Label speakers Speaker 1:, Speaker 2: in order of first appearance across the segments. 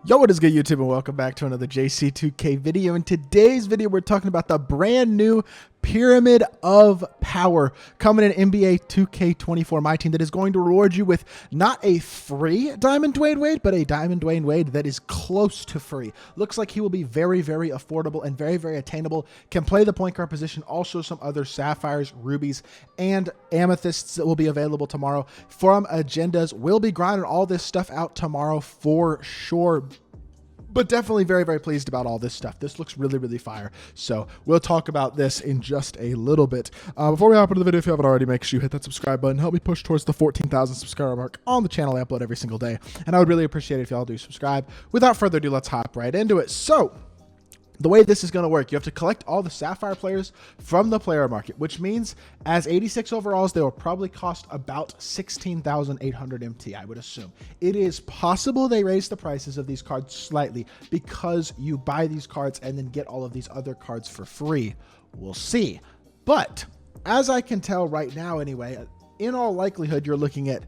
Speaker 1: Yo, what is good, YouTube, and welcome back to another JC2K video. In today's video, we're talking about the brand new Pyramid of Power coming in NBA 2K24 MyTEAM that is going to reward you with not a free Diamond Dwyane Wade, but a Diamond Dwyane Wade that is close to free. Looks like he will be very, very affordable and very, very attainable. Can play the point guard position. Also some other Sapphires, Rubies, and Amethysts that will be available tomorrow from agendas. We'll be grinding all this stuff out tomorrow for sure. But definitely very, very pleased about all this stuff. This looks really, really fire. So we'll talk about this in just a little bit. Before we hop into the video, if you haven't already, make sure you hit that subscribe button. Help me push towards the 14,000 subscriber mark on the channel. I upload every single day. And I would really appreciate it if y'all do subscribe. Without further ado, let's hop right into it. So the way this is going to work, you have to collect all the Sapphire players from the player market, which means as 86 overalls, they will probably cost about 16,800 MT, I would assume. It is possible they raise the prices of these cards slightly because you buy these cards and then get all of these other cards for free. We'll see. But as I can tell right now anyway, in all likelihood, you're looking at,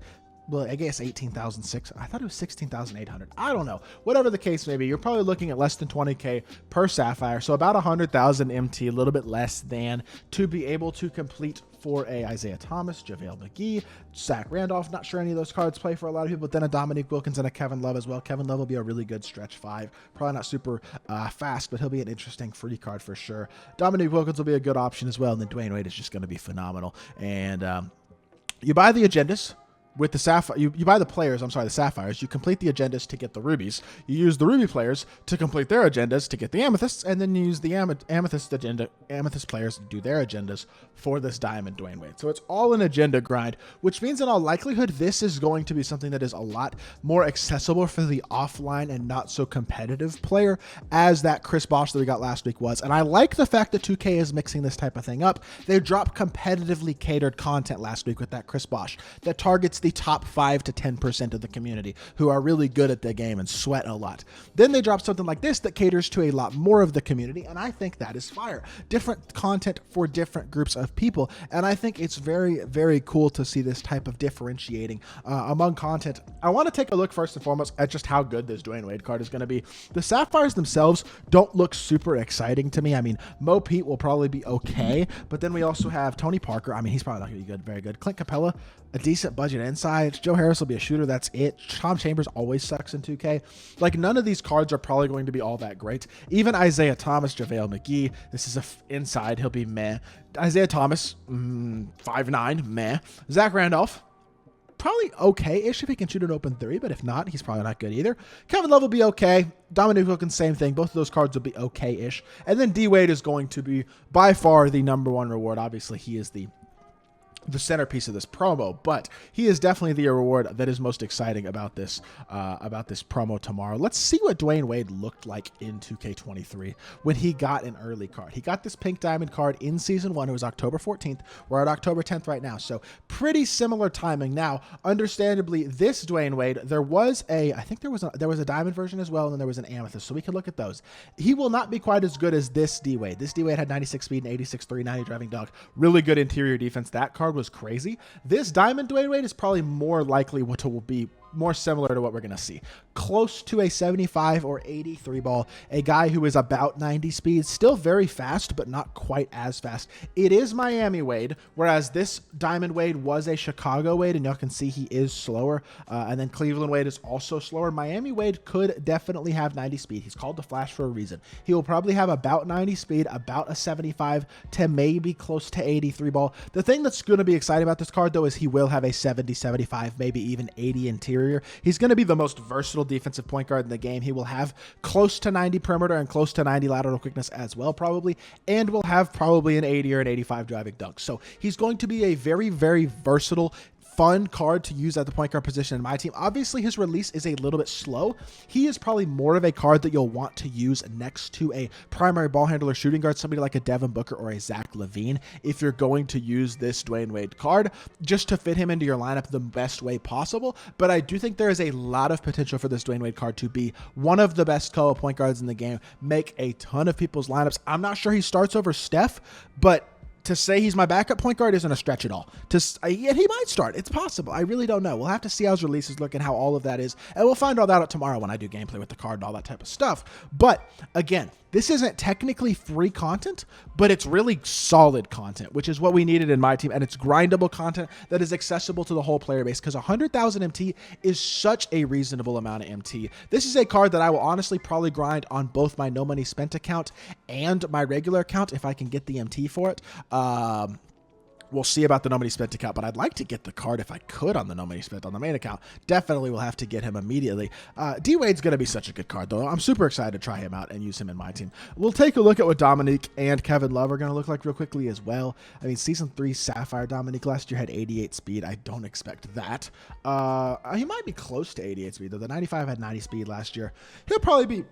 Speaker 1: well, I guess 18,600. I thought it was 16,800. I don't know. Whatever the case may be, you're probably looking at less than 20K per Sapphire. So about 100,000 MT, a little bit less than, to be able to complete for a Isaiah Thomas, JaVale McGee, Zach Randolph. Not sure any of those cards play for a lot of people, but then a Dominique Wilkins and a Kevin Love as well. Kevin Love will be a really good stretch 5. Probably not super fast, but he'll be an interesting free card for sure. Dominique Wilkins will be a good option as well. And then Dwyane Wade is just going to be phenomenal. And you buy the agendas. With the Sapphire, you buy the players, I'm sorry, the Sapphires, you complete the agendas to get the Rubies, you use the Ruby players to complete their agendas to get the Amethysts, and then you use the Amethyst players to do their agendas for this Diamond Dwyane Wade. So it's all an agenda grind, which means in all likelihood, this is going to be something that is a lot more accessible for the offline and not so competitive player as that Chris Bosh that we got last week was. And I like the fact that 2K is mixing this type of thing up. They dropped competitively catered content last week with that Chris Bosh that targets the top 5 to 10% of the community who are really good at the game and sweat a lot. Then they drop something like this that caters to a lot more of the community, and I think that is fire. Different content for different groups of people, and I think it's very, very cool to see this type of differentiating among content. I want to take a look first and foremost at just how good this Dwyane Wade card is going to be. The Sapphires themselves don't look super exciting to me. I mean, Mo Pete will probably be okay, but then we also have Tony Parker. I mean, he's probably not going to be good, very good. Clint Capella, a decent budget inside. Joe Harris will be a shooter. That's it. Tom Chambers always sucks in 2K. Like, none of these cards are probably going to be all that great. Even Isaiah Thomas, JaVale McGee, this is a inside. He'll be meh. Isaiah Thomas, 5'9", meh. Zach Randolph, probably okay-ish if he can shoot an open 3, but if not, he's probably not good either. Kevin Love will be okay. Dominique Wilkins, same thing. Both of those cards will be okay-ish. And then D Wade is going to be by far the #1 reward. Obviously, he is the centerpiece of this promo, but he is definitely the reward that is most exciting about this promo tomorrow. Let's see what Dwyane Wade looked like in 2K23 when he got an early card. He got this pink diamond card in season 1. It was October 14th. We're at October 10th right now, so pretty similar timing. Now, understandably, this Dwyane Wade, I think there was a diamond version as well, and then there was an amethyst, so we can look at those. He will not be quite as good as this D Wade. This D Wade had 96 speed and 86 90 driving dunk, really good interior defense. That card was crazy. This Diamond Dwyane Wade is probably more likely to be more similar to what we're going to see. Close to a 75 or 83 ball, a guy who is about 90 speed, still very fast, but not quite as fast. It is Miami Wade, whereas this Diamond Wade was a Chicago Wade, and y'all can see he is slower. And then Cleveland Wade is also slower. Miami Wade could definitely have 90 speed. He's called the Flash for a reason. He will probably have about 90 speed, about a 75 to maybe close to 83 ball. The thing that's going to be exciting about this card, though, is he will have a 70, 75, maybe even 80 interior. He's going to be the most versatile defensive point guard in the game. He will have close to 90 perimeter and close to 90 lateral quickness as well, probably, and will have probably an 80 or an 85 driving dunk. So he's going to be a very, very versatile, fun card to use at the point guard position in my team. Obviously, his release is a little bit slow. He is probably more of a card that you'll want to use next to a primary ball handler shooting guard, somebody like a Devin Booker or a Zach LaVine, if you're going to use this Dwyane Wade card, just to fit him into your lineup the best way possible. But I do think there is a lot of potential for this Dwyane Wade card to be one of the best co-op point guards in the game, make a ton of people's lineups. I'm not sure he starts over Steph, but to say he's my backup point guard isn't a stretch at all. Yet he might start. It's possible. I really don't know. We'll have to see how his releases look and how all of that is. And we'll find all that out tomorrow when I do gameplay with the card and all that type of stuff. But again, this isn't technically free content, but it's really solid content, which is what we needed in my team. And it's grindable content that is accessible to the whole player base, because 100,000 MT is such a reasonable amount of MT. This is a card that I will honestly probably grind on both my no money spent account and my regular account if I can get the MT for it. We'll see about the no money spent account, but I'd like to get the card if I could on the no money spent on the main account. Definitely will have to get him immediately. DWYANE's going to be such a good card, though. I'm super excited to try him out and use him in my team. We'll take a look at what Dominique and Kevin Love are going to look like real quickly as well. I mean, Season 3 Sapphire Dominique last year had 88 speed. I don't expect that. He might be close to 88 speed, though. The 95 had 90 speed last year. He'll probably be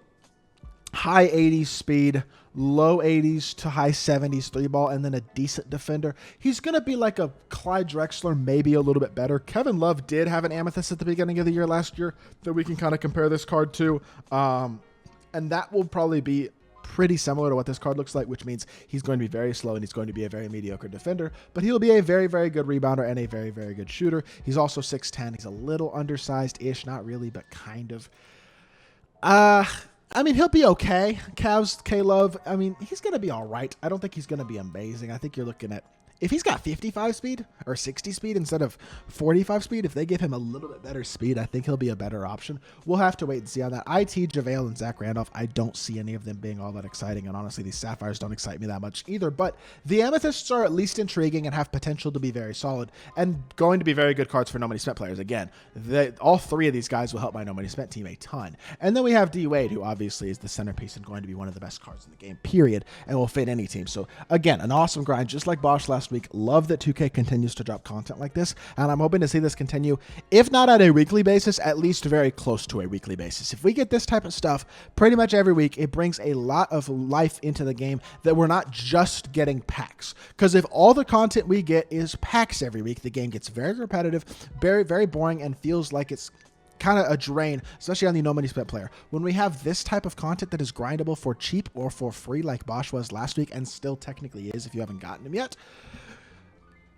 Speaker 1: high 80s speed, low 80s to high 70s 3-ball, and then a decent defender. He's going to be like a Clyde Drexler, maybe a little bit better. Kevin Love did have an Amethyst at the beginning of the year last year that we can kind of compare this card to, and that will probably be pretty similar to what this card looks like, which means he's going to be very slow and he's going to be a very mediocre defender, but he'll be a very, very good rebounder and a very, very good shooter. He's also 6'10". He's a little undersized-ish, not really, but kind of. I mean, he'll be okay. Cavs, K-Love, I mean, he's going to be all right. I don't think he's going to be amazing. I think you're looking at, if he's got 55 speed or 60 speed instead of 45 speed, if they give him a little bit better speed, I think he'll be a better option. We'll have to wait and see on that. IT, JaVale, and Zach Randolph, I don't see any of them being all that exciting, and honestly, these Sapphires don't excite me that much either, but the Amethysts are at least intriguing and have potential to be very solid and going to be very good cards for no money spent players. Again, all three of these guys will help my no money spent team a ton. And then we have DWYANE, who obviously is the centerpiece and going to be one of the best cards in the game, period, and will fit any team. So again, an awesome grind, just like Bosch last week. Love that 2K continues to drop content like this, and I'm hoping to see this continue, if not at a weekly basis, at least very close to a weekly basis. If we get this type of stuff pretty much every week, it brings a lot of life into the game that we're not just getting packs. Because if all the content we get is packs every week, the game gets very repetitive, very, very boring, and feels like it's kind of a drain, especially on the no money spent player. When we have this type of content that is grindable for cheap or for free, like Bosch was last week, and still technically is if you haven't gotten him yet,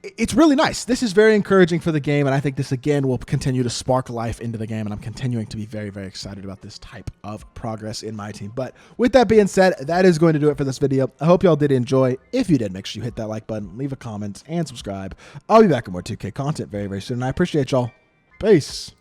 Speaker 1: it's really nice. This is very encouraging for the game, and I think this, again, will continue to spark life into the game, and I'm continuing to be very, very excited about this type of progress in my team. But with that being said, that is going to do it for this video. I hope y'all did enjoy. If you did, make sure you hit that like button, leave a comment, and subscribe. I'll be back with more 2K content very, very soon, and I appreciate y'all. Peace.